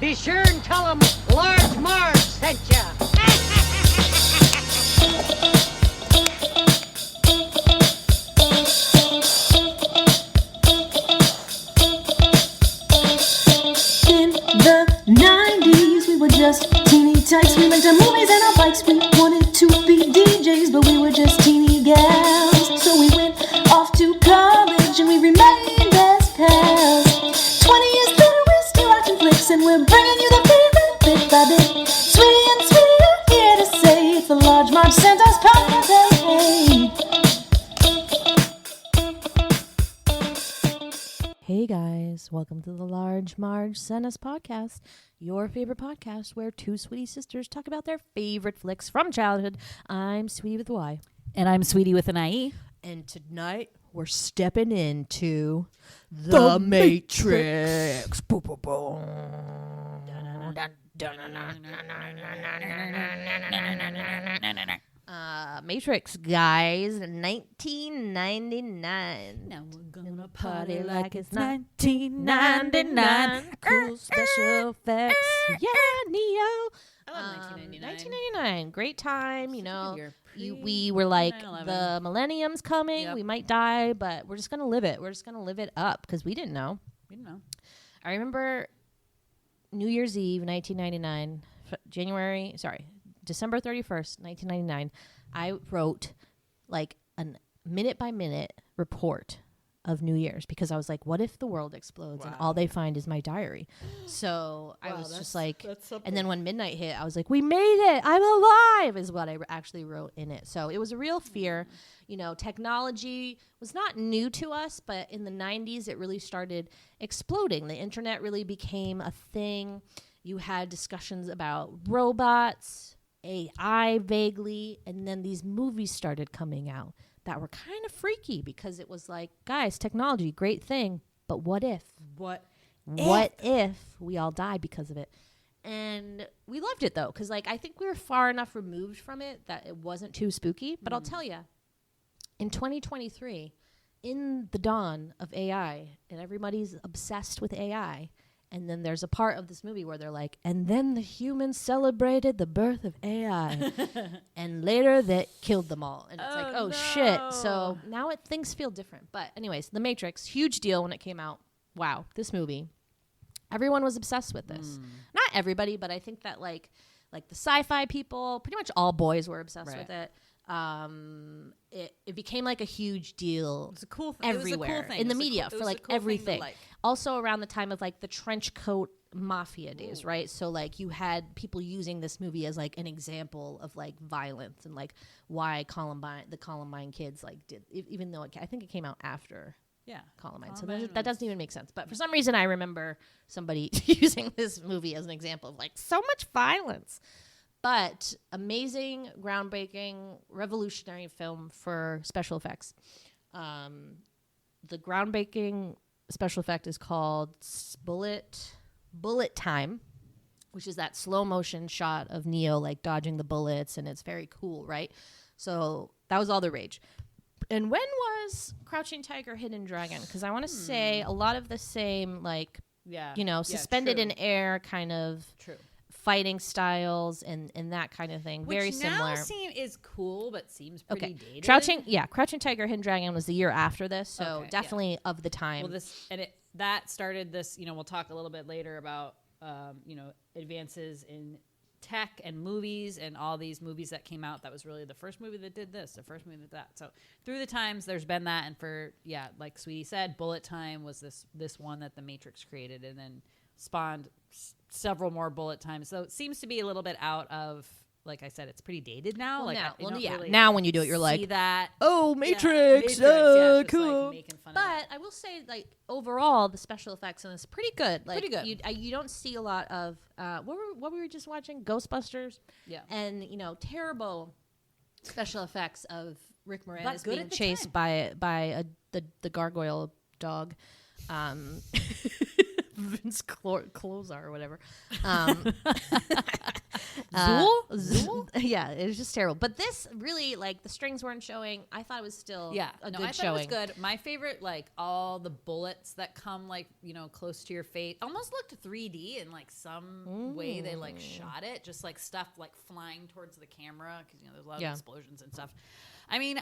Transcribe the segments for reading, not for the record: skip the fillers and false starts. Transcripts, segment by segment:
Be sure and tell them Large Marge sent ya. In the 90s, we were just teeny tykes. We went to movies and our bikes. We wanted to be DJs, but we were just teeny gals. So we went off to college and we remained as pals. 20 years later, we're still watching flicks and we're bringing you the favorite bit by bit. Sweetie and Sweetie are here to say it's the Large Marge Santa's podcast. Hey. Hey guys, welcome to the Large Marge Santa's podcast, your favorite podcast where two sweetie sisters talk about their favorite flicks from childhood. I'm Sweetie with a Y. And I'm Sweetie with an IE. And tonight we're stepping into The Matrix. Boom, boom, boom. Matrix, guys, 1999. Now we're Gonna party like it's 1999. Cool special effects. Yeah, Neo. I love 1999. 1999. Great time, you know. Year. We were like, 9/11. the millennium's coming. Yep. We might die, but we're just going to live it. We're just going to live it up because we didn't know. We didn't know. I remember New Year's Eve, 1999, December 31st, 1999. I wrote like a minute by minute report of New Year's because I was like, what if the world explodes and all they find is my diary? So I was just like, and then when midnight hit, I was like, we made it. I'm alive is what I actually wrote in it. So it was a real fear. You know, technology was not new to us, but in the 90s, it really started exploding. The internet really became a thing. You had discussions about robots, AI vaguely, and then these movies started coming out that were kind of freaky because it was like, guys, technology, great thing, but what if? What if we all died because of it? And we loved it though, because like I think we were far enough removed from it that it wasn't too spooky. But I'll tell you, in 2023, in the dawn of AI, and everybody's obsessed with AI. And then there's a part of this movie where they're like, and then the humans celebrated the birth of AI. And later that killed them all. And it's like, oh, shit. So now things feel different. But anyways, The Matrix, huge deal when it came out. Wow, this movie. Everyone was obsessed with this. Not everybody, but I think that like the sci-fi people, pretty much all boys were obsessed with it. It became like a huge deal. It's a cool thing. Everywhere It was a cool thing. in the media for like everything. Like. Also around the time of like the trench coat mafia days, right? So like you had people using this movie as like an example of like violence and like why the Columbine kids like did, even though I think it came out after Columbine. So that doesn't even make sense. But for some reason I remember somebody using this movie as an example of like so much violence. But amazing, groundbreaking, revolutionary film for special effects. The groundbreaking special effect is called bullet time, which is that slow motion shot of Neo like dodging the bullets, and it's very cool, right? So that was all the rage. And when was Crouching Tiger, Hidden Dragon? Because I want to say a lot of the same, like, suspended in air kind of fighting styles and that kind of thing. Which very similar. Now is cool, but seems pretty dated. Crouching Tiger, Hidden Dragon was the year after this, so definitely of the time. Well, that started this. You know, we'll talk a little bit later about advances in tech and movies and all these movies that came out. That was really the first movie that did this, the first movie that did that. So through the times, there's been that, and for like Sweetie said, bullet time was this one that the Matrix created, and then spawned several more bullet times. So it seems to be a little bit out of, like I said, it's pretty dated now. Now when you do it, you're like, that. Oh, Matrix, cool. Like making fun of but I will say, like, overall, the special effects in this pretty good. Like, pretty good. You don't see a lot of what we were just watching, Ghostbusters. Yeah. And terrible special effects of Rick Moranis being at the chased time. by the gargoyle dog. Vince Closar or whatever. Zool? Yeah, it was just terrible. But this really, like, the strings weren't showing. I thought it was still a good I showing. thought it was good. My favorite, like, all the bullets that come, like, you know, close to your face almost looked 3D in, like, some way they, like, shot it. Just, like, stuff, like, flying towards the camera because, you know, there's a lot of explosions and stuff. I mean,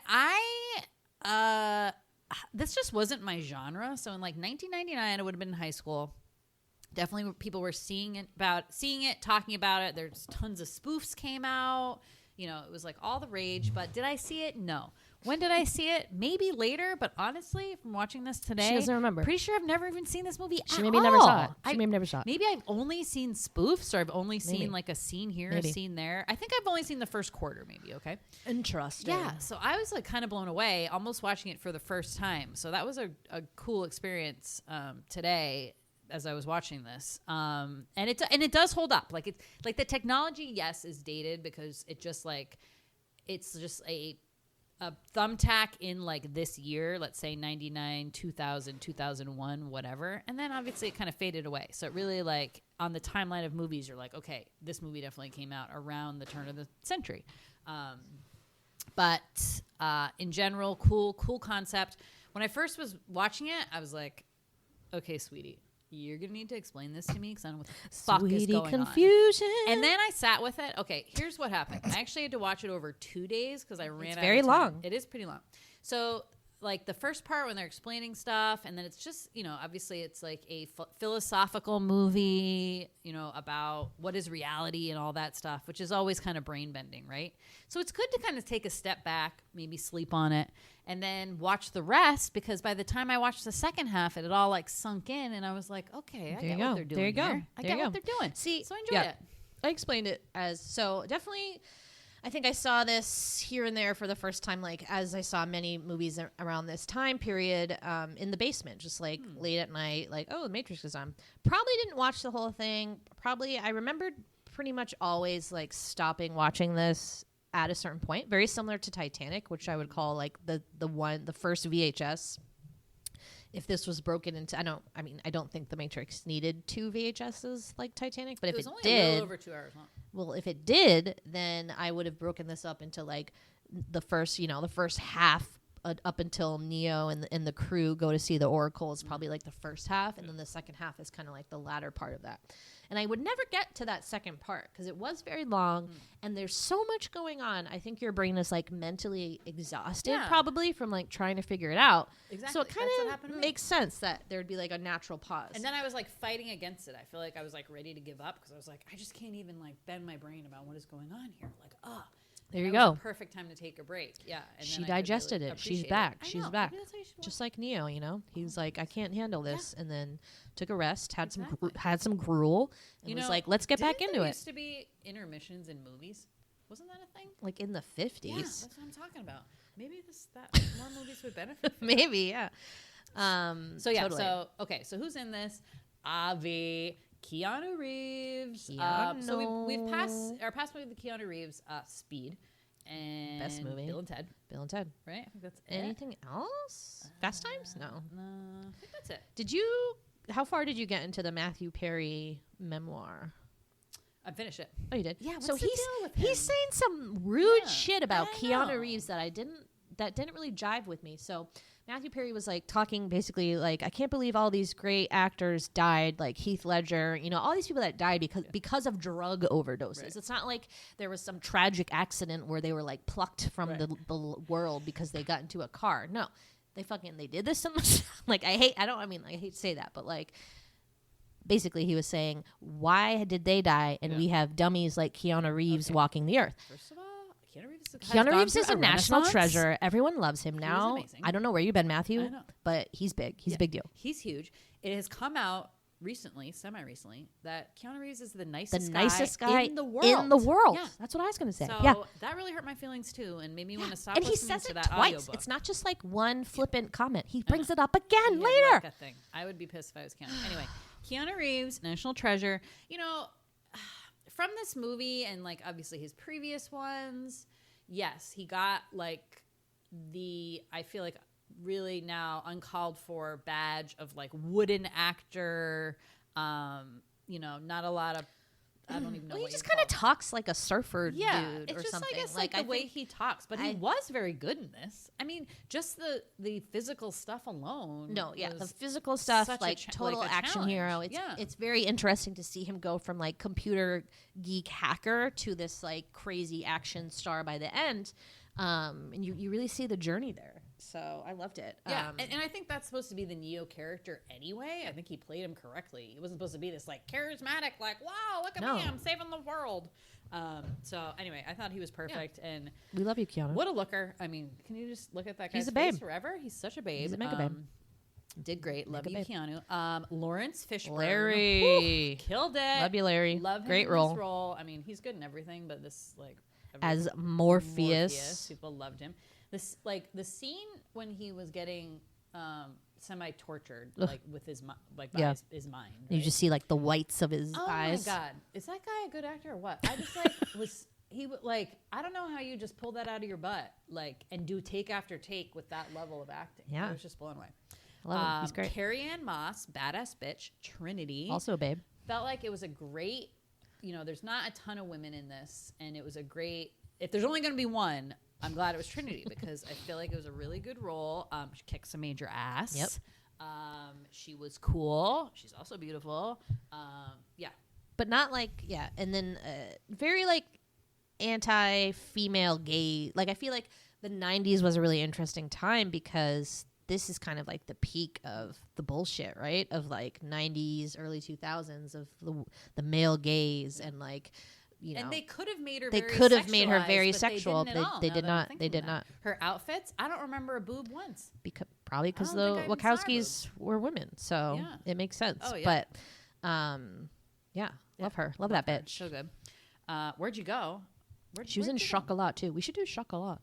this just wasn't my genre. So in, like, 1999, I would have been in high school. Definitely people were seeing it, talking about it. There's tons of spoofs came out. You know, it was like all the rage. But did I see it? No. When did I see it? Maybe later. But honestly, from watching this today, She doesn't remember. Pretty sure I've never even seen this movie She at maybe all. never saw it. She maybe never saw it. Maybe I've only seen spoofs, or I've only seen like a scene here, Maybe. a scene there. I think I've only seen the first quarter, maybe. Okay. Interesting. Yeah, so I was like kind of blown away, almost watching it for the first time. So that was a cool experience today as I was watching this. And it does hold up. Like it's like the technology, yes, is dated because it just like it's just a thumbtack in like this year, let's say 99, 2000, 2001, whatever. And then obviously it kind of faded away. So it really like on the timeline of movies, you're like, okay, this movie definitely came out around the turn of the century. But in general, cool concept. When I first was watching it, I was like, okay, sweetie, you're going to need to explain this to me because I don't know what the fuck is going confusion. on. And then I sat with it. Okay, here's what happened. I actually had to watch it over 2 days because I ran out of time. very long. It is pretty long. So like the first part when they're explaining stuff, and then it's just, you know, obviously it's like a philosophical movie, you know, about what is reality and all that stuff, which is always kind of brain bending, right? So it's good to kind of take a step back, maybe sleep on it, and then watch the rest, because by the time I watched the second half, it had all like sunk in, and I was like, okay, I get what they're doing. There you go. Here. I get what they're doing. See, so I enjoyed it. I explained it as so definitely. I think I saw this here and there for the first time, like as I saw many movies around this time period, in the basement, just like late at night, like, oh, The Matrix is on. Probably didn't watch the whole thing. Probably I remembered pretty much always like stopping watching this at a certain point. Very similar to Titanic, which I would call like the first VHS. If this was broken into, I don't think The Matrix needed 2 VHSs like Titanic, but if it only did, a little over 2 hours long. Well, if it did, then I would have broken this up into like the first half up until Neo and the crew go to see the Oracle is probably like the first half, and then the second half is kind of like the latter part of that. And I would never get to that second part because it was very long, and there's so much going on. I think your brain is like mentally exhausted probably from like trying to figure it out. Exactly. So it kind of makes sense that there would be like a natural pause. And then I was like fighting against it. I feel like I was like ready to give up because I was like, I just can't even like bend my brain about what is going on here. Like, there you that was go. the perfect time to take a break. Yeah. And she then digested really it. She's back. She's back. Maybe that's how you should Just like Neo, you know, he's like, I can't handle this, and then took a rest, had some gruel, and was like, let's get back into there it. Used to be intermissions in movies. Wasn't that a thing? Like in the 50s. Yeah, that's what I'm talking about. Maybe more movies would benefit. Maybe, yeah. So yeah. Totally. So okay. So who's in this? Avi. Keanu Reeves. So we've passed our past movie with Keanu Reeves. Speed. And Best movie. Bill and Ted. Bill and Ted. Right? I think that's Anything else? Fast Times? No. No, I think that's it. How far did you get into the Matthew Perry memoir? I finished it. Oh, you did? Yeah, So what's the deal with him? he's saying some rude Yeah, shit about I know. Keanu Reeves that didn't really jive with me. So Matthew Perry was like talking basically like, I can't believe all these great actors died, like Heath Ledger, you know, all these people that died because of drug overdoses. Right. It's not like there was some tragic accident where they were like plucked from the world because they got into a car. No, they did this so much. Like I hate to say that, but like basically he was saying, why did they die and we have dummies like Keanu Reeves walking the earth? First of all, Keanu Reeves is a national treasure. Everyone loves him now. Amazing. I don't know where you've been, Matthew, I know. but he's big. He's a big deal. He's huge. It has come out recently, semi-recently, that Keanu Reeves is the nicest guy guy in the world. Yeah. That's what I was going to say. So that really hurt my feelings too, and made me want to stop And he listening says to it that twice. audiobook. It's not just like one flippant comment. He brings it up again Yeah, later. like a thing. I would be pissed if I was Keanu. Anyway, Keanu Reeves, national treasure. You know, from this movie and like obviously his previous ones, yes, he got like I feel like really now uncalled for badge of like wooden actor. You know, not a lot of I don't even know. Well, he what just you'd kind of call him. talks like a surfer dude It's or just, something. I guess, like the way think he talks. But he was very good in this. I mean, just the physical stuff alone. No, yeah, the was physical stuff, such a like total like a action challenge. hero. Yeah. It's very interesting to see him go from like computer geek hacker to this like crazy action star by the end, and you really see the journey there. So I loved it. Yeah, and I think that's supposed to be the Neo character anyway. I think he played him correctly. He wasn't supposed to be this like charismatic, like, wow, look at me, I'm saving the world. So anyway, I thought he was perfect, and we love you, Keanu. what a looker. I mean, can you just look at that guy's He's a face babe. forever? He's such a babe. He's a mega babe. Did great. Love Mega you, babe. Keanu. Lawrence Fishburn. Larry. Whew, killed it. Love you, Larry. Love him Great in role. this role. I mean, he's good in everything, but this like As Morpheus. people loved him. This like the scene when he was getting semi tortured, like with his by his mind. Right? You just see like the whites of his oh eyes. my god, is that guy a good actor or what? I just like like I don't know how you just pull that out of your butt like and do take after take with that level of acting. Yeah. I was just blown away. I love him. He's great. Carrie Ann Moss, badass bitch, Trinity. Also a babe. Felt like it was a great, there's not a ton of women in this, and it was a great. If there's only going to be one, I'm glad it was Trinity because I feel like it was a really good role. She kicked some major ass. Yep. She was cool. She's also beautiful. Yeah. But not like, and then very like anti-female gay. Like I feel like the 90s was a really interesting time because this is kind of like the peak of the bullshit, right? Of like 90s, early 2000s of the male gaze and like, and they could have made her. They very could have made her sexualized, very but sexual. They, didn't at all, they now did that I'm not. They thinking did that. not. Her outfits. I don't remember a boob once. Probably because I the don't think I even saw her Wachowskis were women, so Yeah. it makes sense. Oh, yeah. But love her. Love that bitch. So good. Where'd you go? She was in where'd you go? Chocolat too. We should do Chocolat.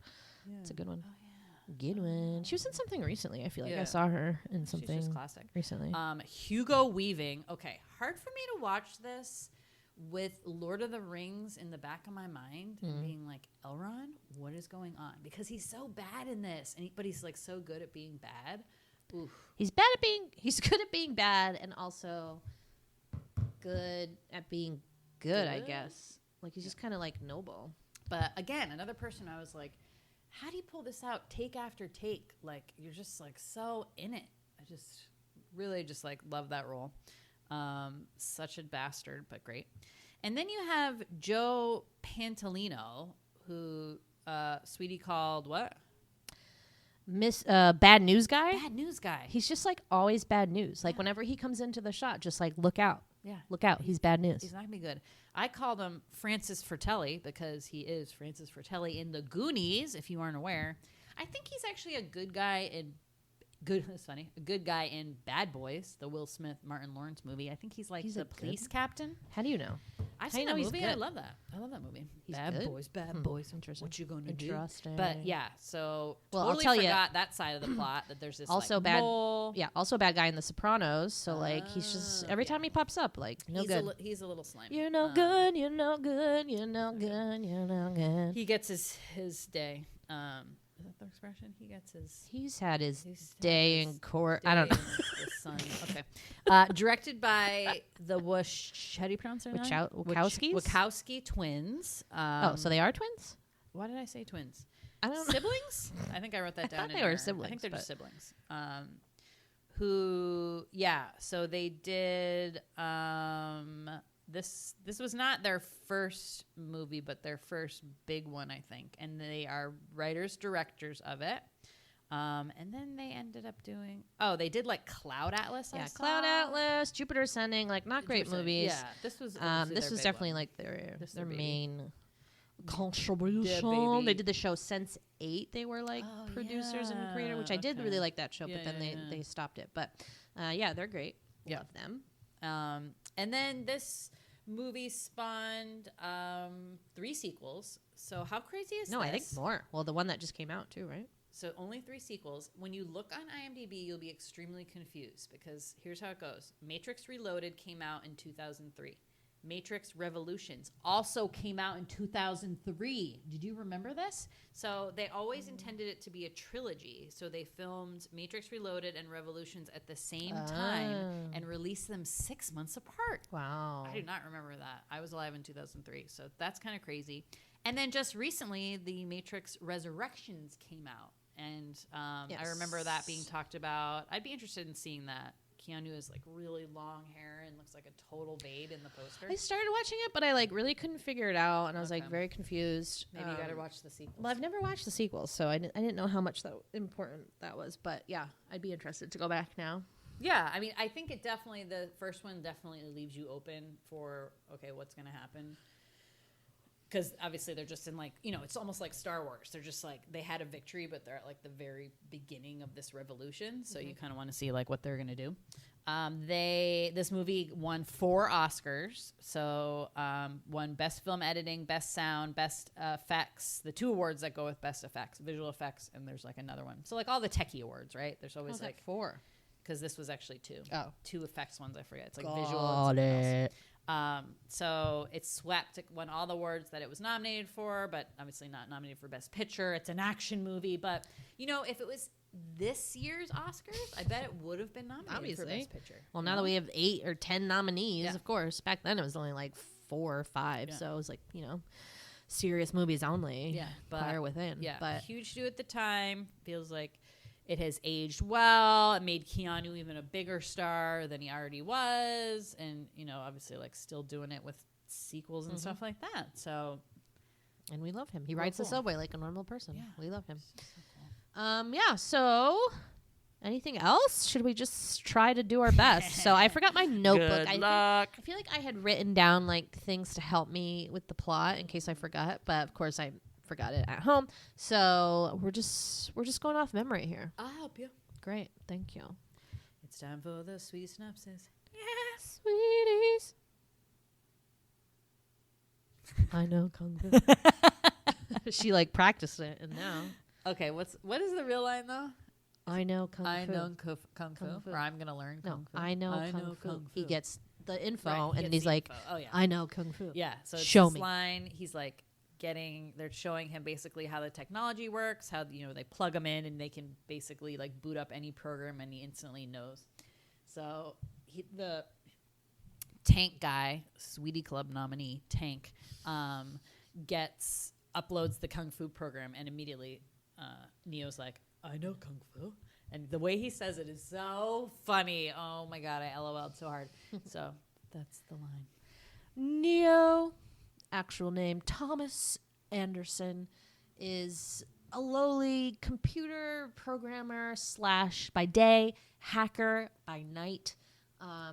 Yeah. It's a good one. Oh, Good one. She was in something recently. I feel like I Yeah. saw her in She's something just classic. recently. Hugo Weaving. Okay, hard for me to watch this with Lord of the Rings in the back of my mind and being like, Elrond, what is going on? Because he's so bad in this, but he's like so good at being bad. Oof. He's good at being bad and also good at being good, I guess. Like he's just kind of like noble. But again, another person I was like, how do you pull this out take after take? Like you're just like so in it. I just really just like love that role. Such a bastard, but great. And then you have Joe Pantoliano, who Sweetie called what? Bad News Guy. Bad News Guy. He's just like always bad news. Like whenever he comes into the shot, just like look out. Yeah. Look out. He's bad news. He's not gonna be good. I called him Frances Fratelli because he is Frances Fratelli in The Goonies. If you aren't aware, I think he's actually a good guy in That's funny. A good guy in Bad Boys, the Will Smith Martin Lawrence movie. I think he's like the police captain. How do you know? I've How do seen you know that he's movie. good? I love that. I love that movie. He's Bad good? Boys, Bad Boys. Interesting. What you gonna do? Interesting. But yeah, so Well, I'll totally tell ya- forgot that side of the plot that there's this Also like, bad. mole. Yeah. Also bad guy in The Sopranos. So like he's just every time he pops up, like no he's good. he's a little slimy. You're no good. You're no good. You're no good. You're no good. He gets his day. Is that the expression? He gets his. He's had his He's day had his in court. day I don't know. in the sun. Okay. Directed by the how do you pronounce their name? Wachowskis? Wachowski twins. So they are twins? Why did I say twins? I don't know. Siblings? I think I wrote that down. thought in they were here. siblings, I think they're but- just siblings. So they did. This was not their first movie, but their first big one, I think. And they are writers, directors of it. And then they ended up doing. Oh, they did like Cloud Atlas. I saw. Cloud Atlas, Jupiter Ascending, like not great Jupiter- movies. Yeah, this was. This was definitely like their baby. main contribution. baby. They did the show Sense 8. They were like producers and creator, which I did really like that show, Yeah, but then yeah, they stopped it. But yeah, they're great. Yeah. Love them. And then this movie spawned 3 sequels. So how crazy is this? No, I think more. Well, the one that just came out too, right? So only 3 sequels. When you look on IMDb, you'll be extremely confused because here's how it goes. Matrix Reloaded came out in 2003. Matrix Revolutions also came out in 2003. Did you remember this? So they always intended it to be a trilogy. So they filmed Matrix Reloaded and Revolutions at the same time and released them 6 months apart. Wow. I do not remember that. I was alive in 2003, so that's kind of crazy. And then just recently, the Matrix Resurrections came out. And I remember that being talked about. I'd be interested in seeing that. Keanu has like really long hair and looks like a total babe in the poster. I started watching it, but I like really couldn't figure it out, and I was like very confused. Maybe you got to watch the sequel. Well, I've never watched the sequels, so I didn't know how much that important that was. But yeah, I'd be interested to go back now. Yeah, I mean, I think it definitely, the first one definitely leaves you open for, okay, what's going to happen? Because obviously they're just in like, you know, it's almost like Star Wars. They're just like, they had a victory, but they're at like the very beginning of this revolution. So you kind of want to see like what they're going to do. This movie won 4 Oscars. So won Best Film Editing, Best Sound, Best Effects, the 2 awards that go with Best Effects, Visual Effects, and there's like another one. So like all the techie awards, right? There's always like 4. Because this was actually 2. Oh. 2 effects ones, I forget. It's like visual and something else. So it swept, it won all the awards that it was nominated for, but obviously not nominated for Best Picture. It's an action movie, but you know, if it was this year's Oscars, I bet it would have been nominated for Best Picture. Well, now that we have 8 or 10 nominees, of course. Back then it was only like 4 or 5, so it was like, you know, serious movies only. Yeah, but Fire Within. Yeah, but huge do at the time. Feels like it has aged well. It made Keanu even a bigger star than he already was. And, you know, obviously, like, still doing it with sequels and stuff like that. So. And we love him. He rides the subway like a normal person. Yeah. We love him. So cool. Yeah, so anything else? Should we just try to do our best? So I forgot my notebook. Good luck. I feel like I had written down, like, things to help me with the plot in case I forgot. But, of course, I forgot it at home, so we're just going off memory here. I'll help you. Great, thank you. It's time for the sweet synopsis. Yes, sweeties. I know kung fu. She like practiced it, and now. Okay, what is the real line though? I know kung fu. I know kung fu. Or I'm gonna learn kung fu. I know kung fu. He gets the info, Right, and he's like, oh yeah, I know kung fu. yeah. So it's Show this me. line. He's like. They're showing him basically how the technology works, how, you know, they plug him in and they can basically like boot up any program and he instantly knows. So the Tank guy, Sweetie Club nominee Tank, uploads the Kung Fu program, and immediately Neo's like, I know Kung Fu. And the way he says it is so funny. Oh my God, I LOL'd so hard. So that's the line. Neo, actual name Thomas Anderson, is a lowly computer programmer / by day, hacker by night.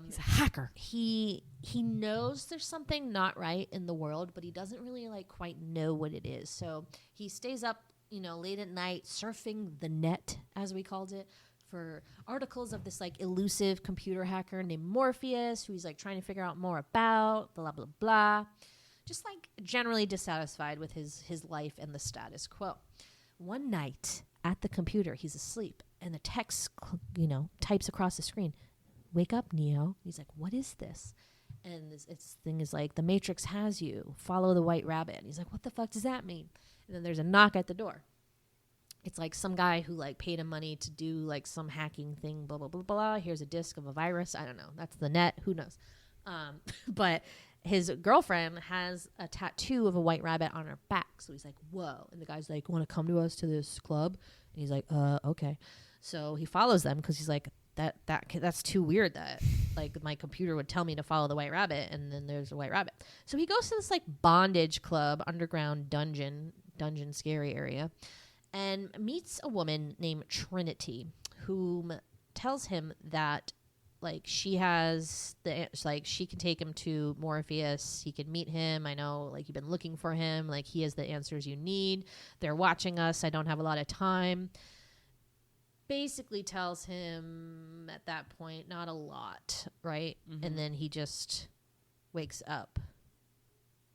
He's a hacker. He knows there's something not right in the world, but he doesn't really like quite know what it is. So he stays up, you know, late at night surfing the net, as we called it, for articles of this like elusive computer hacker named Morpheus, who he's like trying to figure out more about, blah, blah, blah. Just like generally dissatisfied with his life and the status quo. One night at the computer, he's asleep, and the text, you know, types across the screen, "Wake up, Neo." He's like, "What is this?" And this thing is like, "The Matrix has you. Follow the white rabbit." And he's like, "What the fuck does that mean?" And then there's a knock at the door. It's like some guy who like paid him money to do like some hacking thing, blah, blah, blah, blah. Here's a disk of a virus. I don't know. That's the net. Who knows? But his girlfriend has a tattoo of a white rabbit on her back. So he's like, whoa. And the guy's like, "Want to come to us to this club?" And he's like, okay. So he follows them because he's like, that's too weird that like my computer would tell me to follow the white rabbit, and then there's a white rabbit. So he goes to this like bondage club, underground dungeon scary area, and meets a woman named Trinity, whom tells him that like she has she can take him to Morpheus. He can meet him. I know like you've been looking for him. Like he has the answers you need. They're watching us. I don't have a lot of time. Basically tells him at that point not a lot, right? Mm-hmm. And then he just wakes up.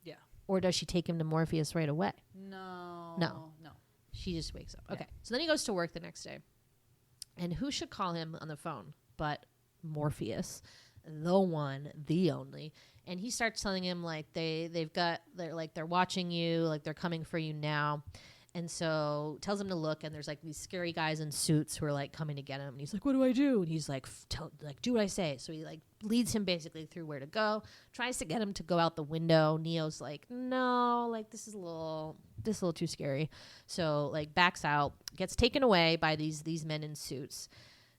Yeah. Or does she take him to Morpheus right away? No. She just wakes up. Okay. So then he goes to work the next day. And who should call him on the phone but Morpheus? the one, the only. And he starts telling him like they're watching you, like they're coming for you now. And so tells him to look, and there's like these scary guys in suits who are like coming to get him. And he's like, what do I do? And he's like, do what I say. So he like leads him basically through where to go, tries to get him to go out the window. Neo's like, no, like this is a little too scary. So like backs out, gets taken away by these men in suits.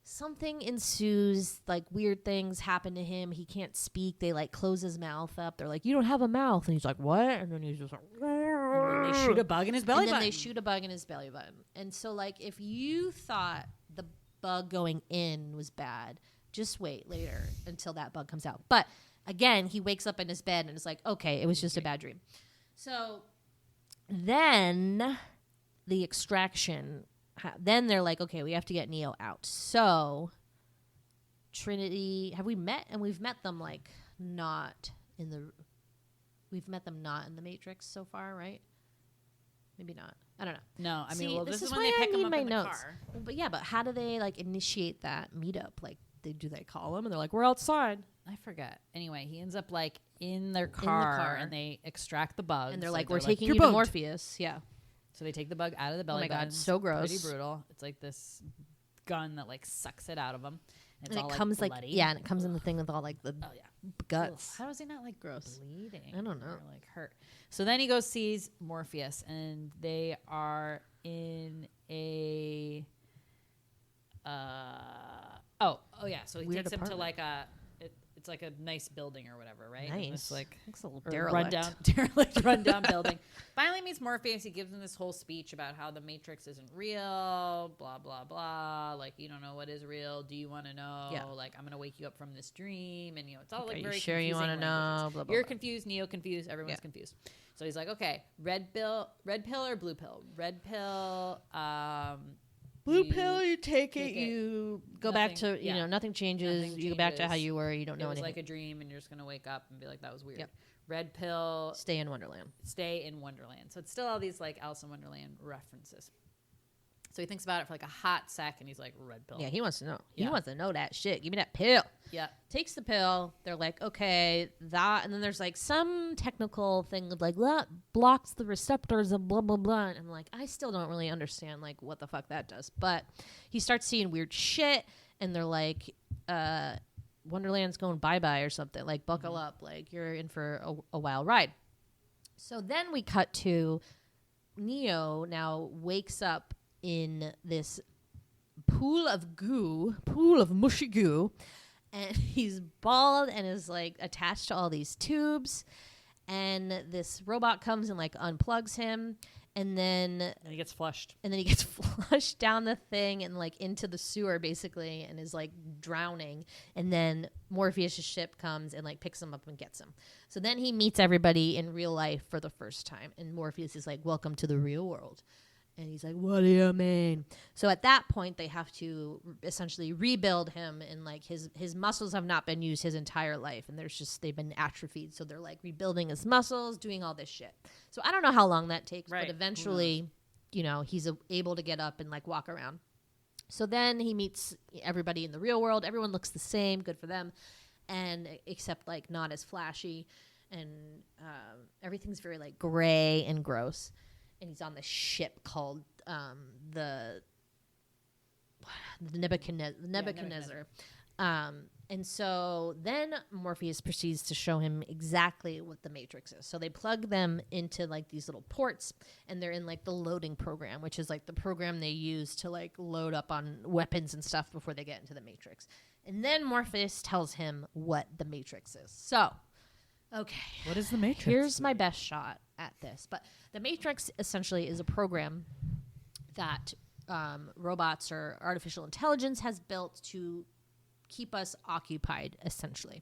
Something ensues, like weird things happen to him. He can't speak. They like close his mouth up. They're like, you don't have a mouth. And he's like, what? And then he's just like, they shoot a bug in his belly button. button. They shoot a bug in his belly button. And so like if you thought the bug going in was bad, just wait later until that bug comes out. But again, he wakes up in his bed and it's like, okay, it was just a bad dream. So then the extraction, then they're like, okay, we have to get Neo out. So Trinity, have we met? And we've met them like we've met them not in the Matrix so far, right? Maybe not. I don't know. No, I mean, See, well, this is why when they pick I him need up my in the notes. car. But how do they like initiate that meetup? Like, do they call him and they're like, we're outside? I forget. Anyway, he ends up like in their car, and they extract the bugs. And they're like, like, we're taking "You're you to bugged." Morpheus. Yeah. So they take the bug out of the belly Oh my God, button. so gross. Pretty brutal. It's like this gun that like sucks it out of them. And all, it comes like, bloody. and it comes in the thing with all like the guts. How is he not like Gross. bleeding? I don't know. Or like hurt. So then he goes sees Morpheus, and they are in a yeah. So he Weird takes him to apartment. like it's like a nice building or whatever, right? And Nice. it's like Looks a little or derelict. rundown building. Finally meets Morpheus. He gives him this whole speech about how the Matrix isn't real, blah blah blah. Like, you don't know what is real. Do you want to know? Yeah. Like, I'm gonna wake you up from this dream, and it's all Are like you very sure you want to know? Blah, blah, You're blah. confused. Neo confused. Everyone's Yeah. confused. So he's like, okay, red pill or blue pill? Red pill. Blue pill, you take it, take it. you go back Nothing- to, yeah. nothing changes. Nothing You go back to how changes. you were. You don't It know was anything. like a dream, and you're just gonna wake up and be like, that was weird. Yep. Red pill. Stay in Wonderland. Stay in Wonderland. So it's still all these like Alice in Wonderland references. So he thinks about it for like a hot sec, and he's like, red pill. Yeah, he wants to know. He Yeah. wants to know that shit. Give me that pill. Yeah. Takes the pill. They're like, okay, that. And then there's like some technical thing of like, that blocks the receptors of blah, blah, blah. And I'm like, I still don't really understand like what the fuck that does. But he starts seeing weird shit, and they're like, Wonderland's going bye-bye or something. Like, buckle up. Like, you're in for a wild ride. So then we cut to Neo now wakes up in this pool of mushy goo, and he's bald and is like attached to all these tubes, and this robot comes and like unplugs him, and then And he gets flushed. he gets flushed down the thing and like into the sewer basically, and is like drowning. And then Morpheus' ship comes and like picks him up and gets him. So then he meets everybody in real life for the first time, and Morpheus is like, welcome to the real world. And he's like, what do you mean? So at that point, they have to essentially rebuild him, and like his muscles have not been used his entire life, and they've been atrophied. So they're like rebuilding his muscles, doing all this shit. So I don't know how long that takes, Right. but eventually, he's able to get up and like walk around. So then he meets everybody in the real world. Everyone looks the same, good for them, and except like not as flashy, and everything's very like gray and gross. And he's on this ship called the Nebuchadnezzar. And so then Morpheus proceeds to show him exactly what the Matrix is. So they plug them into like these little ports, and they're in like the loading program, which is like the program they use to like load up on weapons and stuff before they get into the Matrix. And then Morpheus tells him what the Matrix is. So, okay. What is the Matrix? Here's my best shot at this. But the Matrix essentially is a program that robots or artificial intelligence has built to keep us occupied, essentially.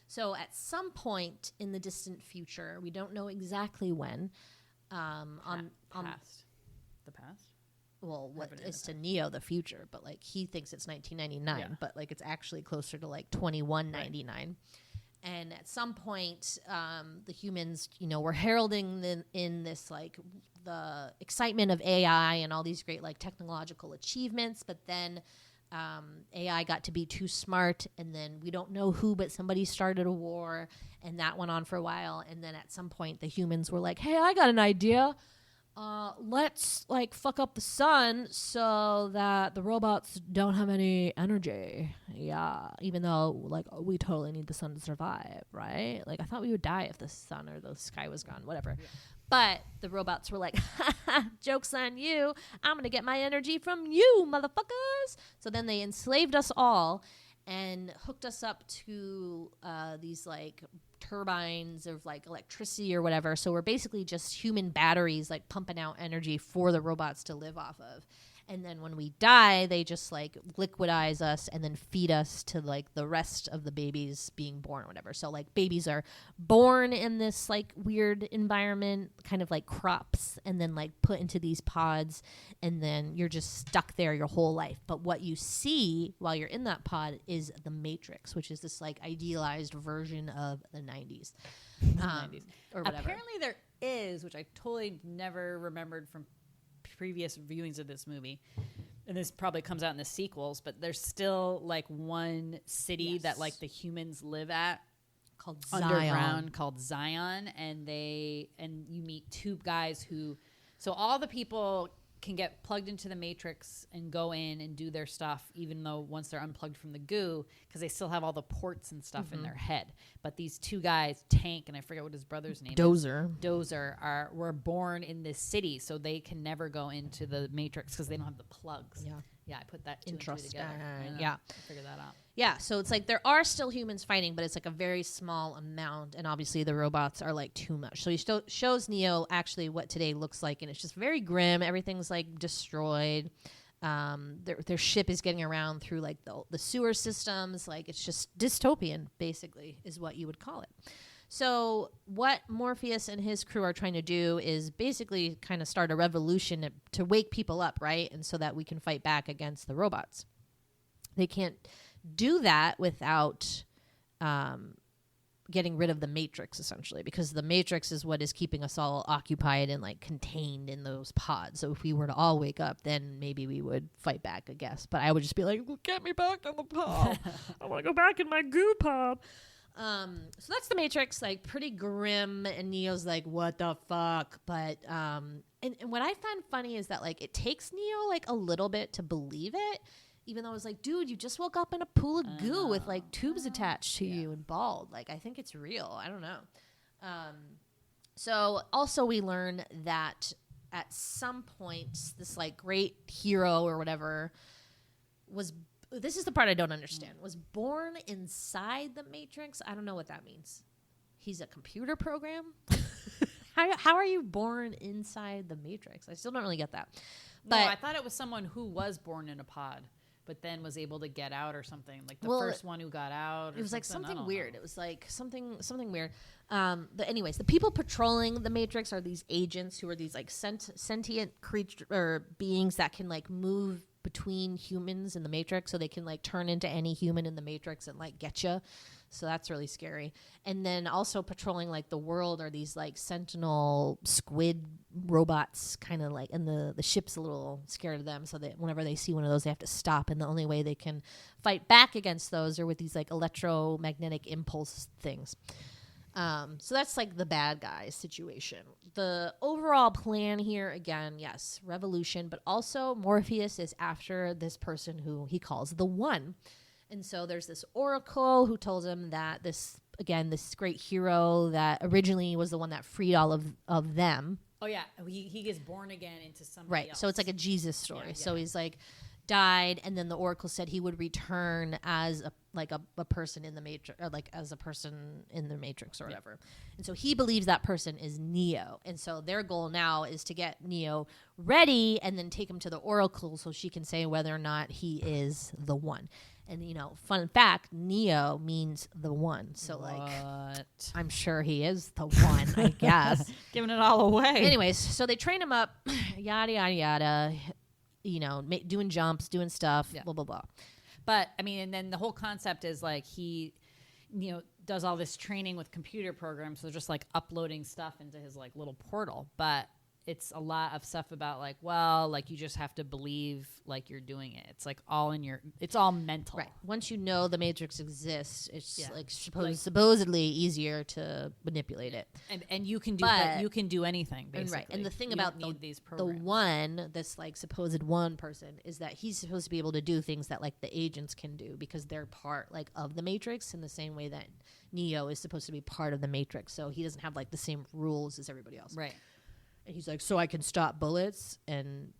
So at some point in the distant future, we don't know exactly when, past. The past? well, what Happened in is the to Neo the future, but like he thinks it's 1999, Yeah. but like it's actually closer to like 2199. And at some point, the humans, were heralding in this like the excitement of AI and all these great like technological achievements. But then AI got to be too smart, and then we don't know who, but somebody started a war, and that went on for a while. And then at some point, the humans were like, "Hey, I got an idea. Let's like fuck up the sun so that the robots don't have any energy." Yeah, even though like we totally need the sun to survive, right? Like I thought we would die if the sun or the sky was gone, whatever. Yeah. But the robots were like, "Joke's on you. I'm going to get my energy from you, motherfuckers." So then they enslaved us all and hooked us up to these like turbines of like electricity or whatever. So we're basically just human batteries like pumping out energy for the robots to live off of. And then when we die, they just like liquidize us and then feed us to like the rest of the babies being born or whatever. So like babies are born in this like weird environment, kind of like crops, and then like put into these pods, and then you're just stuck there your whole life. But what you see while you're in that pod is the Matrix, which is this like idealized version of the 90s. 90s. Or whatever. Apparently there is, which I totally never remembered from previous viewings of this movie, and this probably comes out in the sequels, but there's still like one city that like the humans live at called underground Zion. called Zion, and you meet two guys who, so all the people can get plugged into the Matrix and go in and do their stuff, even though once they're unplugged from the goo, because they still have all the ports and stuff in their head. But these two guys, Tank, and I forget what his brother's name is. Dozer were born in this city, so they can never go into the Matrix because they don't have the plugs. Yeah, I put that two and two together. Yeah. I figured that out. Yeah, so it's like there are still humans fighting, but it's like a very small amount, and obviously the robots are like too much. So he shows Neo actually what today looks like, and it's just very grim. Everything's like destroyed. Their ship is getting around through like the sewer systems. Like it's just dystopian, basically, is what you would call it. So what Morpheus and his crew are trying to do is basically kind of start a revolution to wake people up, right? And so that we can fight back against the robots. They can't do that without getting rid of the Matrix, essentially, because the Matrix is what is keeping us all occupied and like contained in those pods. So if we were to all wake up, then maybe we would fight back, I guess. But I would just be like, "Get me back in the pod. I want to go back in my goo pod." So that's the Matrix, like pretty grim, and Neo's like, "What the fuck?" But and what I find funny is that like it takes Neo like a little bit to believe it, even though I was like, "Dude, you just woke up in a pool of goo with like tubes attached to you and bald." Like I think it's real. I don't know. So also we learn that at some point this like great hero or whatever was. This is the part I don't understand. Was born inside the Matrix. I don't know what that means. He's a computer program? How are you born inside the Matrix? I still don't really get that. But no, I thought it was someone who was born in a pod, but then was able to get out or something. Like the first one who got out. Or it was like something weird. Know. It was like something weird. Anyways, the people patrolling the Matrix are these agents who are these like sentient creature or beings that can like move between humans in the Matrix, so they can like turn into any human in the Matrix and like get you. So that's really scary. And then also patrolling like the world are these like sentinel squid robots, kind of like, and the ship's a little scared of them, so that whenever they see one of those, they have to stop. And the only way they can fight back against those are with these like electromagnetic impulse things. So that's like the bad guy situation. The overall plan here, again, yes, revolution, but also Morpheus is after this person who he calls the One. And so there's this oracle who tells him that this great hero that originally was the one that freed all of them. Oh yeah, he gets born again into somebody else. So it's like a Jesus story. Yeah. So he's like died, and then the oracle said he would return as a person in the Matrix, or like as a person in the Matrix or whatever. And so he believes that person is Neo. And so their goal now is to get Neo ready and then take him to the oracle so she can say whether or not he is the One. And, you know, fun fact, Neo means the One. So, like, I'm sure he is the One, I guess. Giving it all away. Anyways, so they train him up, yada, yada, yada, you know, doing jumps, doing stuff, blah, blah, blah. But, I mean, and then the whole concept is, like, he, you know, does all this training with computer programs. So just, like, uploading stuff into his, like, little portal. But it's a lot of stuff about like, well, like you just have to believe like you're doing it. It's like it's all mental. Right. Once you know the Matrix exists, it's like Like- supposedly easier to manipulate it. And you can do But- you can do anything, And basically. right. And the thing You about don't need these the programs. one, this like supposed one person, is that he's supposed to be able to do things that like the agents can do because they're part like of the Matrix in the same way that Neo is supposed to be part of the Matrix. So he doesn't have like the same rules as everybody else. Right. And he's like, so I can stop bullets. And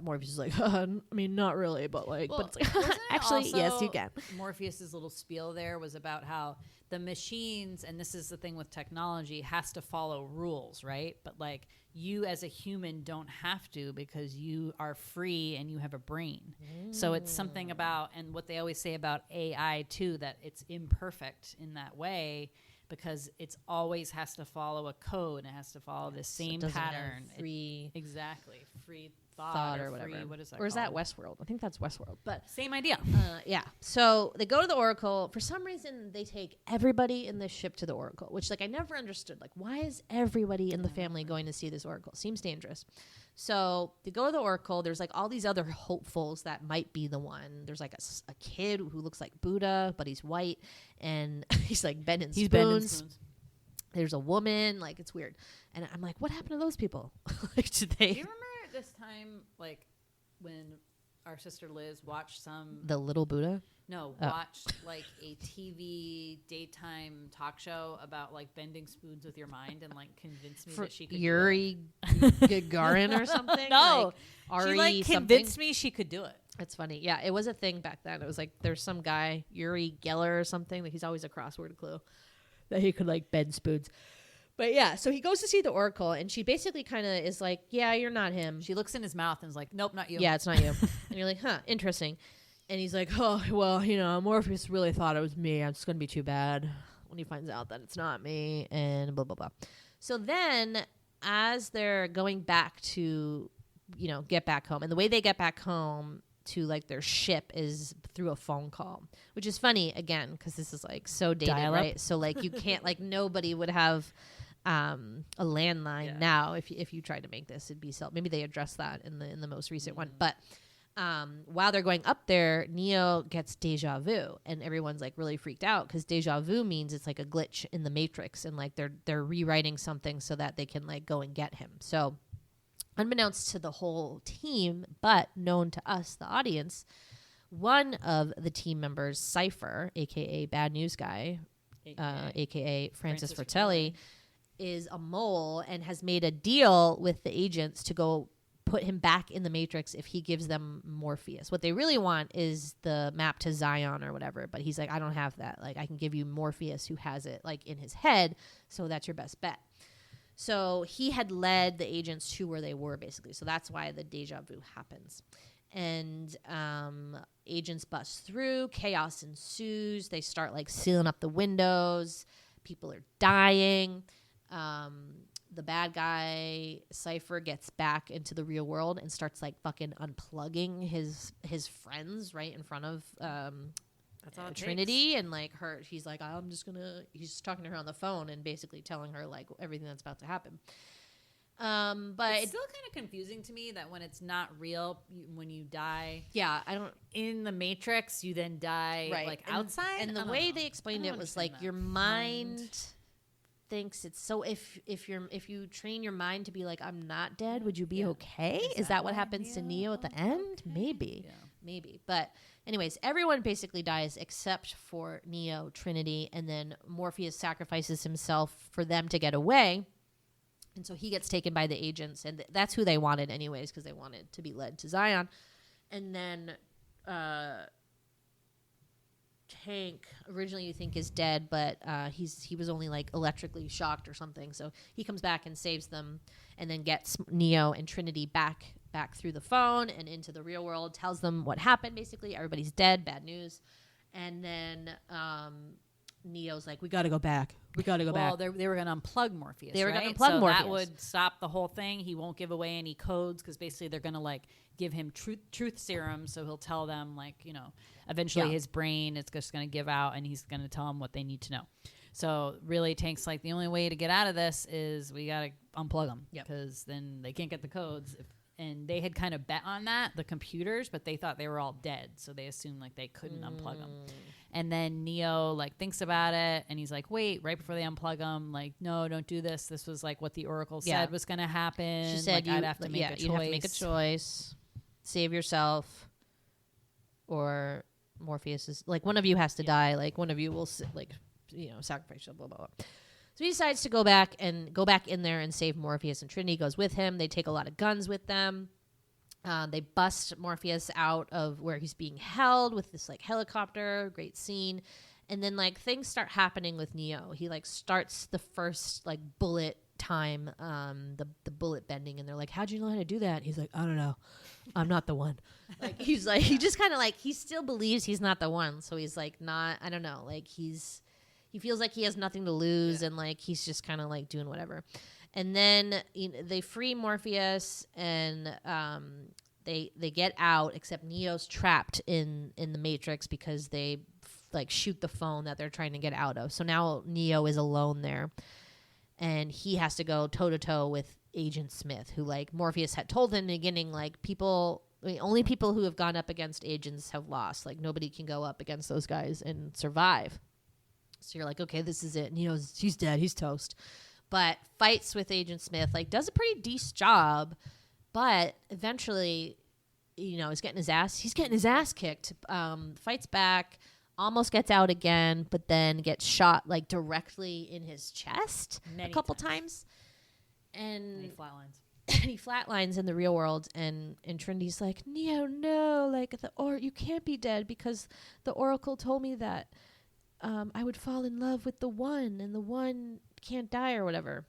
Morpheus is like, I mean, not really, but like, Well, but it's like, wasn't it actually, yes, also you can. Morpheus's little spiel there was about how the machines, and this is the thing with technology, has to follow rules, right? But like you as a human don't have to because you are free and you have a brain. So it's something about, and what they always say about AI too, that it's imperfect in that way because it's always has to follow a code and it has to follow the So it same doesn't have pattern. free Exactly. Free thought thought or whatever. Free, what is that or is that called? Westworld? I think that's Westworld. But Same idea. yeah. So they go to the Oracle. For some reason, they take everybody in the ship to the Oracle, which like I never understood. Like, why is everybody in the family going to see this Oracle? Seems dangerous. So they go to the Oracle. There's like all these other hopefuls that might be the one. There's like a kid who looks like Buddha, but he's white, and he's like bending He's spoons. bending spoons. There's a woman. Like, it's weird. And I'm like, what happened to those people? Like, did they? Do you remember this time, like, when our sister Liz watched The little Buddha? watched like a TV daytime talk show about like bending spoons with your mind and like convinced me that she could Yuri Gagarin or something? No. Like, she Ari like something? convinced me she could do it. That's funny. Yeah, it was a thing back then. It was like there's some guy, Yuri Geller or something, that he's always a crossword clue, that he could like bend spoons. But yeah, so he goes to see the Oracle, and she basically kind of is like, yeah, you're not him. She looks in his mouth and is like, nope, not you. Yeah, it's not you. And you're like, huh, interesting. And he's like, oh, well, you know, Morpheus really thought it was me. It's going to be too bad when he finds out that it's not me, and blah, blah, blah. So then as they're going back to, you know, get back home, and the way they get back home to like their ship is through a phone call, which is funny again, because this is like so dated, Dial-up. right? So like you can't, like nobody would have a landline now. If you tried to make this, it'd be maybe they addressed that in the most recent one. But while they're going up there, Neo gets deja vu, and everyone's like really freaked out because deja vu means it's like a glitch in the Matrix, and like they're rewriting something so that they can like go and get him. So unbeknownst to the whole team, but known to us, the audience, one of the team members, Cypher, aka Bad News Guy, aka Frances Fratelli, is a mole and has made a deal with the agents to go put him back in the Matrix if he gives them Morpheus. What they really want is the map to Zion or whatever, but he's like, I don't have that. Like, I can give you Morpheus, who has it like in his head, so that's your best bet. So he had led the agents to where they were, basically. So that's why the deja vu happens. And agents bust through. Chaos ensues. They start, like, sealing up the windows. People are dying. The bad guy, Cypher, gets back into the real world and starts, like, fucking unplugging his friends right in front of That's all it Trinity, and like he's like, he's talking to her on the phone and basically telling her like everything that's about to happen. But it's still kind of confusing to me that when it's not real, when you die, I don't in the Matrix, you then die like and, outside. And the way they explained it was like your mind thinks it's so. If you train your mind to be like, I'm not dead, would you be okay? Is that what happens to Neo at the end? Maybe. But anyways, everyone basically dies except for Neo, Trinity, and then Morpheus sacrifices himself for them to get away. And so he gets taken by the agents, and that's who they wanted anyways, because they wanted to be led to Zion. And then Tank, originally you think is dead, but he was only like electrically shocked or something. So he comes back and saves them, and then gets Neo and Trinity back through the phone and into the real world, tells them what happened. Basically, everybody's dead, bad news. And then Neo's like, we got to go back. They were going to unplug Morpheus. They were right? going to unplug Morpheus. That would stop the whole thing. He won't give away any codes because basically they're going to like give him truth serum. So he'll tell them like, you know, eventually his brain is just going to give out and he's going to tell them what they need to know. So really, Tank's like, the only way to get out of this is we gotta unplug them because then they can't get the codes. And they had kind of bet on that, the computers, but they thought they were all dead, so they assumed like they couldn't unplug them. And then Neo like thinks about it, and he's like, "Wait!" Right before they unplug them, like, "No, don't do this. This was like what the Oracle said was going to happen. She said like, I'd have to make a choice. You have to make a choice. Save yourself, or Morpheus is like one of you has to die. Like one of you will sacrifice. Blah blah blah." So he decides to go back in there and save Morpheus, and Trinity goes with him. They take a lot of guns with them. They bust Morpheus out of where he's being held with this like helicopter. Great scene. And then like things start happening with Neo. He like starts the first like bullet time, the bullet bending, and they're like, "How'd you know how to do that?" And he's like, "I don't know. I'm not the one." Like he's like he just kind of like he still believes he's not the one. So he's like not, I don't know, like he feels like he has nothing to lose, and like he's just kind of like doing whatever. And then they free Morpheus, and they get out, except Neo's trapped in the Matrix because they like shoot the phone that they're trying to get out of. So now Neo is alone there, and he has to go toe to toe with Agent Smith, who like Morpheus had told him in the beginning, like only people who have gone up against agents have lost. Like nobody can go up against those guys and survive. So you're like, okay, this is it. He's dead. He's toast. But fights with Agent Smith, like does a pretty decent job, but eventually, he's getting his ass kicked. Fights back, almost gets out again, but then gets shot like directly in his chest a couple times. And he flatlines. And he flatlines in the real world, and Trinity's like, Neo, no, like you can't be dead because the Oracle told me that I would fall in love with the one, and the one can't die or whatever.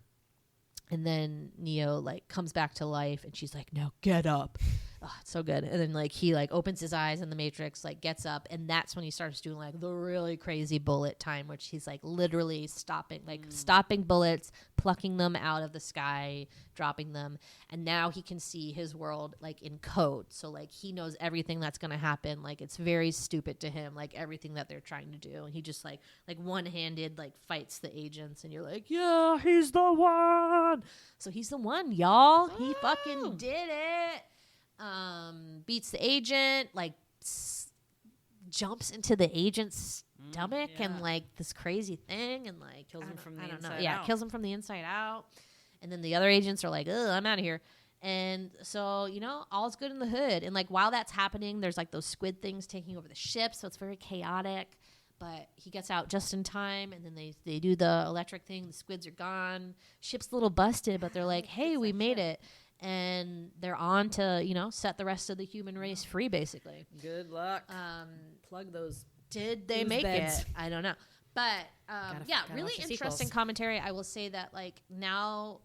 And then Neo like comes back to life, and she's like, "No, get up." Oh, it's so good. And then like he like opens his eyes in the Matrix, like gets up, and that's when he starts doing like the really crazy bullet time, which he's like literally stopping bullets, plucking them out of the sky, dropping them, and now he can see his world like in code. So like he knows everything that's gonna happen. Like it's very stupid to him, like everything that they're trying to do, and he just like one-handed like fights the agents, and you're like, yeah, he's the one. So he's the one, y'all. He fucking did it. Beats the agent, like jumps into the agent's stomach and like this crazy thing, and like kills him from the inside out. Yeah, kills him from the inside out. And then the other agents are like, "Ugh, I'm out of here." And so all's good in the hood. And like while that's happening, there's like those squid things taking over the ship, so it's very chaotic. But he gets out just in time, and then they do the electric thing. The squids are gone. Ship's a little busted, but they're like, "Hey, we made it." And they're on to, set the rest of the human race free, basically. Good luck. Plug those. Did they make it? I don't know. But, really interesting commentary. I will say that, like, now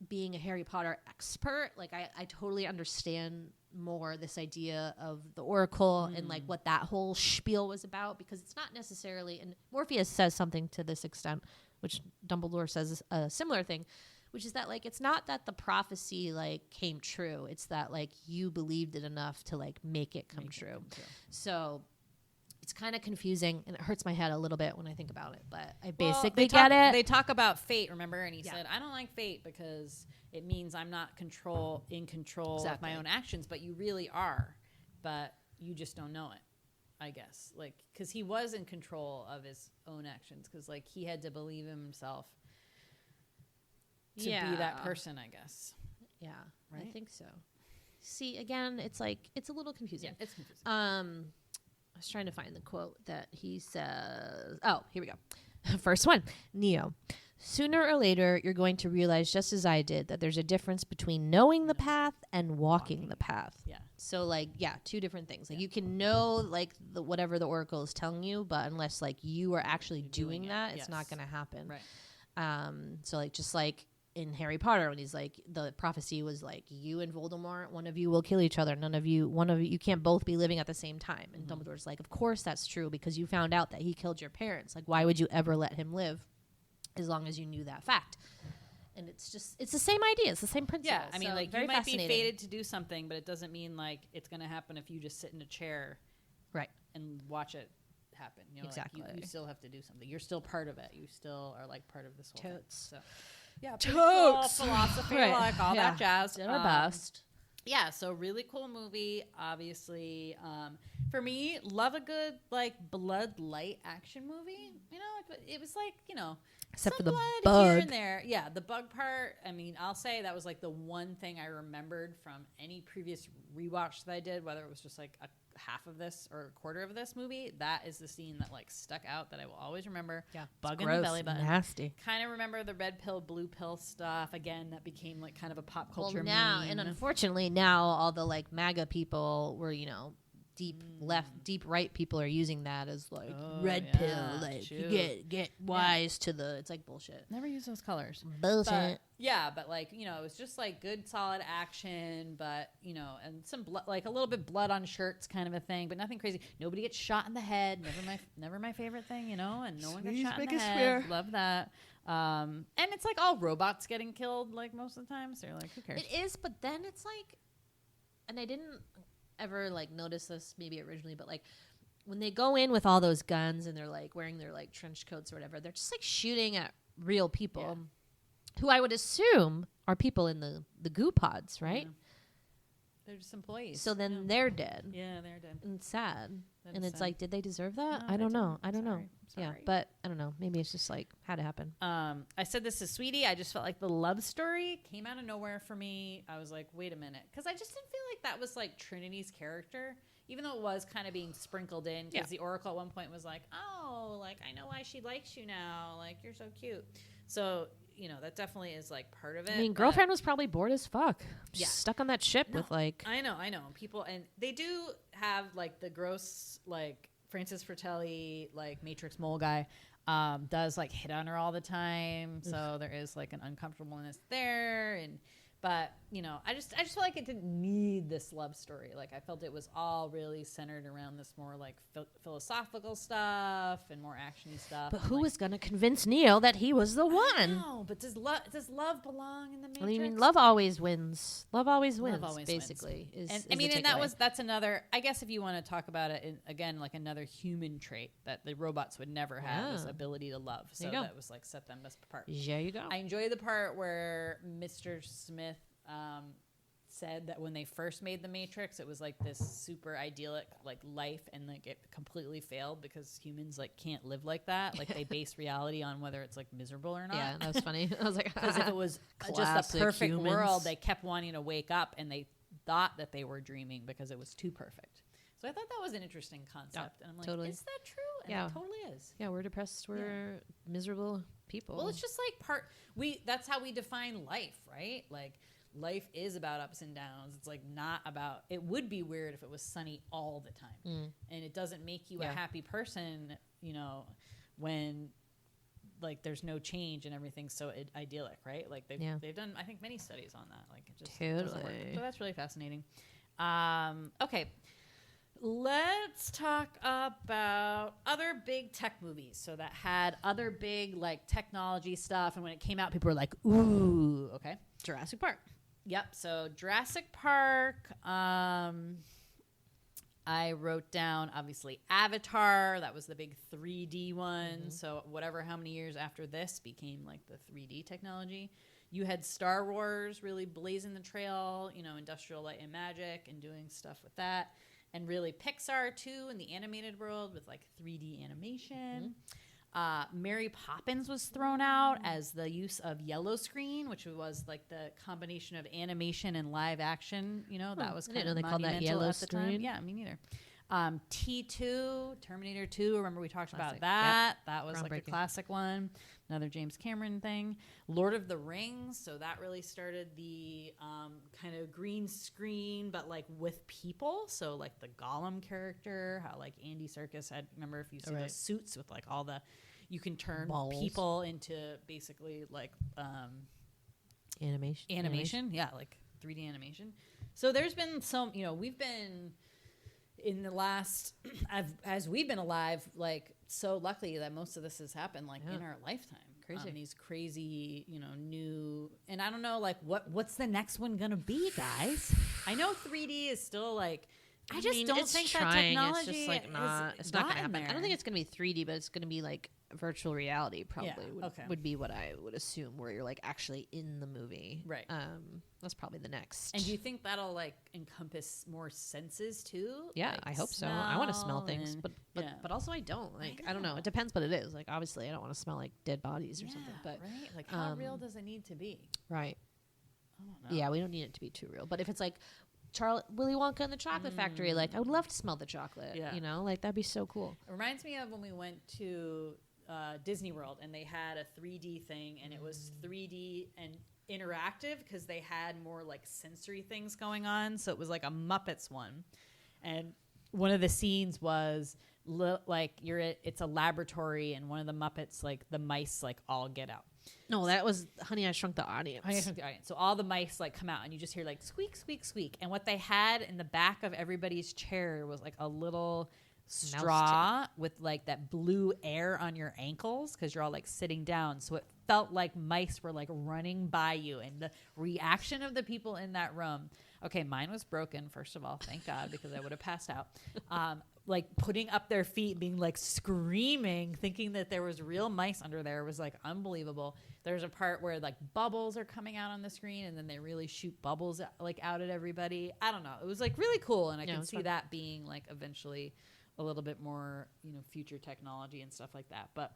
being a Harry Potter expert, like, I totally understand more this idea of the Oracle and, like, what that whole spiel was about. Because it's not necessarily, and Morpheus says something to this extent, which Dumbledore says a similar thing, which is that, like, it's not that the prophecy, like, came true. It's that, like, you believed it enough to, like, make it come true. So it's kind of confusing, and it hurts my head a little bit when I think about it. But I basically get it. They talk about fate, remember? And he said, I don't like fate because it means I'm not in control of my own actions. But you really are. But you just don't know it, I guess. Like, because he was in control of his own actions. Because, like, he had to believe in himself to be that person, I guess. Yeah, right? I think so. See, again, it's like, it's a little confusing. Yeah, it's confusing. I was trying to find the quote that he says. Oh, here we go. First one, Neo. Sooner or later, you're going to realize, just as I did, that there's a difference between knowing the path and walking the path. Yeah. So, like, two different things. Like, you can know, like, whatever the Oracle is telling you, but unless, like, you are actually doing that, it's not going to happen. Right. So, like, just like in Harry Potter, when he's like, the prophecy was like, you and Voldemort, one of you will kill each other. You can't both be living at the same time. And Dumbledore's like, of course that's true, because you found out that he killed your parents. Like, why would you ever let him live as long as you knew that fact? And it's the same idea. It's the same principle. Yeah, I mean, like, you might be fated to do something, but it doesn't mean, like, it's going to happen if you just sit in a chair right, and watch it happen. You know, Exactly. Like you still have to do something. You're still part of it. You still are like part of this whole Totes. thing. So yeah, Totes. cool philosophy, Right. like all Yeah. that jazz. Did our best. Yeah, so really cool movie. Obviously, for me, love a good like blood light action movie. You know, it was like Except some for the blood here bug. and there. Yeah, the bug part. I mean, I'll say that was like the one thing I remembered from any previous rewatch that I did, whether it was just like a half of this or a quarter of this movie. That is the scene that like stuck out that I will always remember. Yeah, bug it's in the gross, belly button. nasty. Kind of remember the red pill, blue pill stuff. Again, that became like kind of a pop culture Well, now meme. and unfortunately now all the like MAGA people were deep left, deep right people are using that as like red yeah, pill, like true. get wise to the. It's like bullshit. Never use those colors. Bullshit. But, yeah, but like it was just like good solid action, but and some like a little bit blood on shirts kind of a thing, but nothing crazy. Nobody gets shot in the head. Never my favorite thing, and no one gets shot in the head. Love that. And it's like all robots getting killed like most of the time, so you're like, who cares? It is, but then it's like, and I didn't ever like notice this maybe originally, but like when they go in with all those guns and they're like wearing their like trench coats or whatever, they're just like shooting at real people who I would assume are people in the goo pods, right? Yeah. They're just employees. So then they're dead. Yeah, they're dead. And it's sad. That And is it's sad. like, did they deserve that? No, I they don't know. didn't. I don't know. Sorry. Yeah, Sorry. but I don't know. Maybe it's just like had to happen. I said this to Sweetie. I just felt like the love story came out of nowhere for me. I was like, wait a minute. Because I just didn't feel like that was like Trinity's character, even though it was kind of being sprinkled in. Because the Oracle at one point was like, oh, like, I know why she likes you now. Like, you're so cute. So, that definitely is like part of it. I mean, girlfriend was probably bored as fuck. Yeah. Stuck on that ship with like. I know. People, and they do have like the gross, like, Frances Fratelli, like, Matrix mole guy. Does like hit on her all the time, so there is like an uncomfortableness there, but I just felt like it didn't need this love story. Like I felt it was all really centered around this more like philosophical stuff and more actiony stuff. But who was gonna convince Neo that he was the one? No, but does love belong in the Matrix? I mean, love always wins. Love always wins. always basically, wins. is I mean, the and takeaway. that's another. I guess if you want to talk about it again, like another human trait that the robots would never have this ability to love. So There you go. that was like set them apart. There you go. I enjoy the part where Mr. Smith said that when they first made the Matrix, it was like this super idyllic like life, and like it completely failed because humans like can't live like that. Like they base reality on whether it's like miserable or not. Yeah, that was funny. I was like, Because if it was just a Classic perfect humans. world, they kept wanting to wake up, and they thought that they were dreaming because it was too perfect. So I thought that was an interesting concept, and I'm like, totally. is that true? And Yeah. it totally is. yeah, we're depressed. We're miserable people. Well, it's just like that's how we define life, right? Like life is about ups and downs. It's like not about, it would be weird if it was sunny all the time. And it doesn't make you a happy person, when like there's no change and everything's so idyllic, right? Like they've done, I think, many studies on that. Like it just doesn't work. Totally. So that's really fascinating. Okay. Let's talk about other big tech movies. So that had other big like technology stuff, and when it came out, people were like, "Ooh, okay." Jurassic Park. Yep. So Jurassic Park. I wrote down obviously Avatar. That was the big 3D one. So how many years after this became like the 3D technology. You had Star Wars really blazing the trail. Industrial Light and Magic and doing stuff with that. And really Pixar, too, in the animated world with, like, 3D animation. Mary Poppins was thrown out as the use of yellow screen, which was, like, the combination of animation and live action. That was I kind didn't know of they called that monumental yellow at the time. screen. Yeah, me neither. T2, Terminator 2. Remember we talked about Classic. that. Yep. That was like a Groundbreaking. classic one. Another James Cameron thing. Lord of the Rings. So that really started the kind of green screen, but like with people. So like the Gollum character, how like Andy Serkis had, remember if you see those suits with like all the, you can turn Balls. people into basically like Animation. Yeah, like 3D animation. So there's been some, we've been in the last, as we've been alive, like so lucky that most of this has happened like in our lifetime. Crazy. These crazy, new, and I don't know, like what's the next one gonna be, guys? I know 3D is still like I just don't it's think trying. that technology It's just like not. It's not going to happen. there. I don't think it's going to be 3D, but it's going to be like virtual reality. Probably Yeah, would be what I would assume, where you're like actually in the movie. Right. That's probably the next. And do you think that'll like encompass more senses too? Yeah, Like I hope so. I want to smell things, and- but yeah. but also I don't. Like I don't know. It depends what it is. Like obviously I don't want to smell like dead bodies or something. But right, like how real does it need to be? right. I don't know. Yeah, we don't need it to be too real. But if it's like Willy Wonka and the Chocolate Factory, like I would love to smell the chocolate. Yeah. You know, like that'd be so cool. It reminds me of when we went to Disney World and they had a 3D thing, and it was 3D and interactive because they had more like sensory things going on. So it was like a Muppets one, and one of the scenes was like it's a laboratory, and one of the Muppets, like the mice, like all get out. No, that was Honey, I Shrunk the Audience. Honey, I Shrunk the Audience. So all the mice like come out, and you just hear like squeak, squeak, squeak. And what they had in the back of everybody's chair was like a little straw with like that blue air on your ankles because you're all like sitting down. So it felt like mice were like running by you, and the reaction of the people in that room. Okay, mine was broken, first of all, thank God, because I would have passed out. Like putting up their feet, being like screaming, thinking that there was real mice under there was like unbelievable. There's a part where like bubbles are coming out on the screen, and then they really shoot bubbles like out at everybody. I don't know. It was like really cool, and I can see that being like eventually a little bit more, future technology and stuff like that. But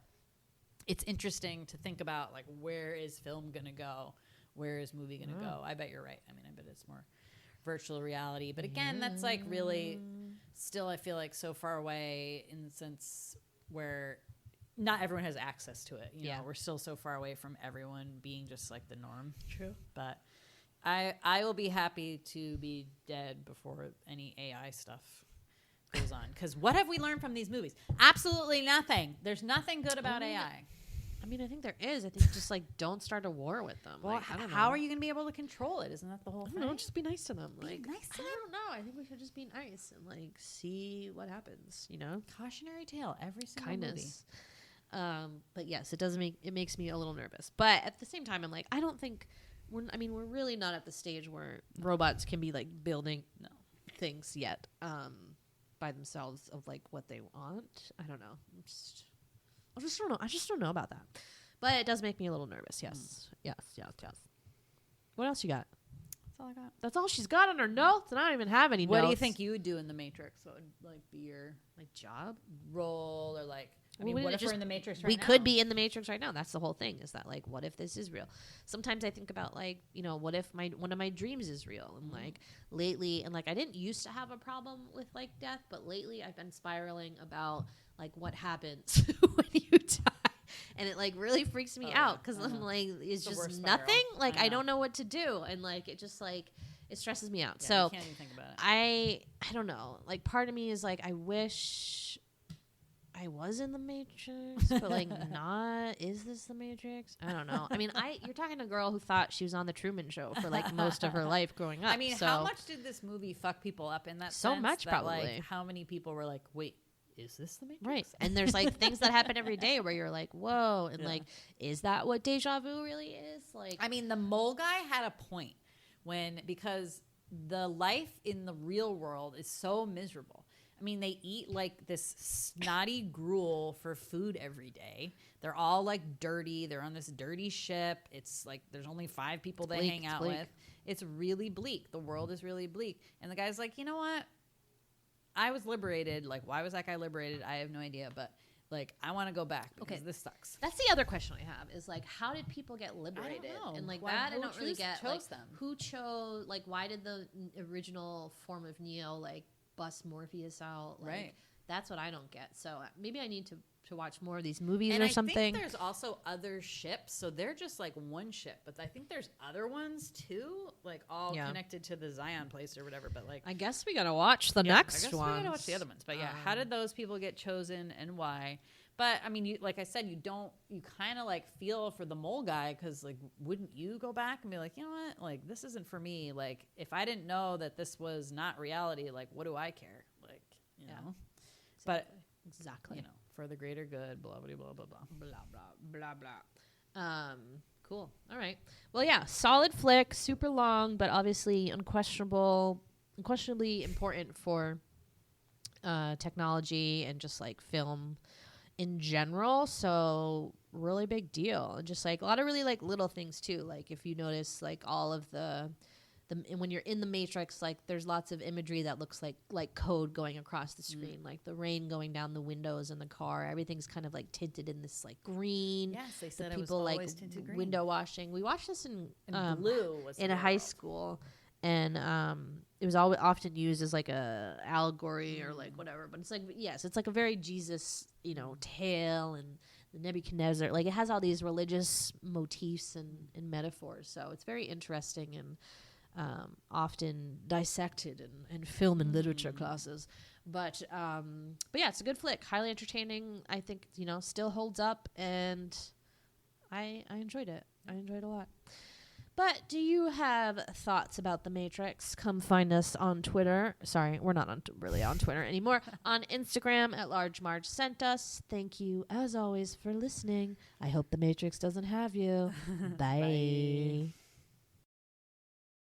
it's interesting to think about like where is film gonna go? Where is movie gonna go? I bet you're right. I mean, I bet it's more virtual reality, but again, that's like really still, I feel like so far away in the sense where not everyone has access to it. We're still so far away from everyone being just like the norm. True. But I will be happy to be dead before any AI stuff goes on. Because what have we learned from these movies? Absolutely nothing. There's nothing good about AI. I mean, I think there is. I think just like don't start a war with them. Well, like, I don't know. how are you going to be able to control it? Isn't that the whole thing? No, just be nice to them. Be Like nice to I them? don't know. I think we should just be nice and like see what happens. Cautionary tale every single Kindness. But yes, it makes me a little nervous. But at the same time, I'm like, I don't think we're really not at the stage where robots can be like building things yet by themselves of like what they want. I don't know. I just don't know. I just don't know about that. But it does make me a little nervous. Yes. Yes. What else you got? That's all I got. That's all she's got on her notes, and I don't even have any What notes. do you think you would do in the Matrix? What would like be your like job? role, or like? I Well, mean, what if just- we're in the Matrix right we now? could be in the Matrix right now. That's the whole thing. Is that like, what if this is real? Sometimes I think about like, what if one of my dreams is real? And like lately, and like I didn't used to have a problem with like death, but lately I've been spiraling about like what happens when you die. And it like really freaks me out because I'm like, it's the just worst spiral. nothing. Like I I know. don't know what to do, and like it just like it stresses me out. Yeah, So you can't even think about it. I don't know. Like part of me is like I wish I was in the Matrix, but like not. Is this the Matrix? I don't know. I mean, you're talking to a girl who thought she was on the Truman Show for like most of her life growing up. I mean, so how much did this movie fuck people up in that So sense much, that, probably. Like, how many people were like, wait, is this the Matrix? Right. And there's like things that happen every day where you're like, whoa, and like, is that what deja vu really is? Like, I mean, the mole guy had a point because the life in the real world is so miserable. I mean, they eat like this snotty gruel for food every day. They're all like dirty. They're on this dirty ship. It's like there's only 5 people they bleak, hang it's out bleak. with. It's really bleak. The world is really bleak. And the guy's like, you know what? I was liberated. Like, why was that guy liberated? I have no idea. But like, I want to go back because this sucks. that's the other question I have is like, how did people get liberated? know. And like Why- that, I who don't really get. chose Like, them? who chose? Like, why did the original form of Neo like bust Morpheus out? Like, Right. That's what I don't get. So maybe I need to watch more of these movies And or I something. think there's also other ships, so they're just like one ship. But I think there's other ones too, like all connected to the Zion place or whatever. But like, I guess we gotta watch the I next guess one. we gotta watch the other ones. But yeah, how did those people get chosen and why? But I mean, you, like I said, you kind of like feel for the mole guy because like, wouldn't you go back and be like, you know what, like this isn't for me. Like if I didn't know that this was not reality, like what do I care? Like you know, but Exactly. for the greater good, blah blah blah blah blah. Blah blah blah blah. Cool. All right. Well, yeah, solid flick, super long, but obviously unquestionable unquestionably important for technology and just like film in general. So really big deal. And just like a lot of really like little things too. Like if you notice like all of the when you're in the Matrix, like there's lots of imagery that looks like code going across the screen, like the rain going down the windows in the car. Everything's kind of like tinted in this like green. Yes, they said the it people was like always tinted green. window washing. We watched this in blue was in the a high world. school, and it was often used as like a allegory or like whatever. But it's like yes, it's like a very Jesus, tale and the Nebuchadnezzar. Like it has all these religious motifs and metaphors. So it's very interesting and often dissected in film and literature classes. But yeah, it's a good flick. Highly entertaining. I think, still holds up, and I enjoyed it. I enjoyed it a lot. But do you have thoughts about The Matrix? Come find us on Twitter. Sorry, we're not really on Twitter anymore. On Instagram at Large Marge Sent Us. Thank you, as always, for listening. I hope The Matrix doesn't have you. Bye.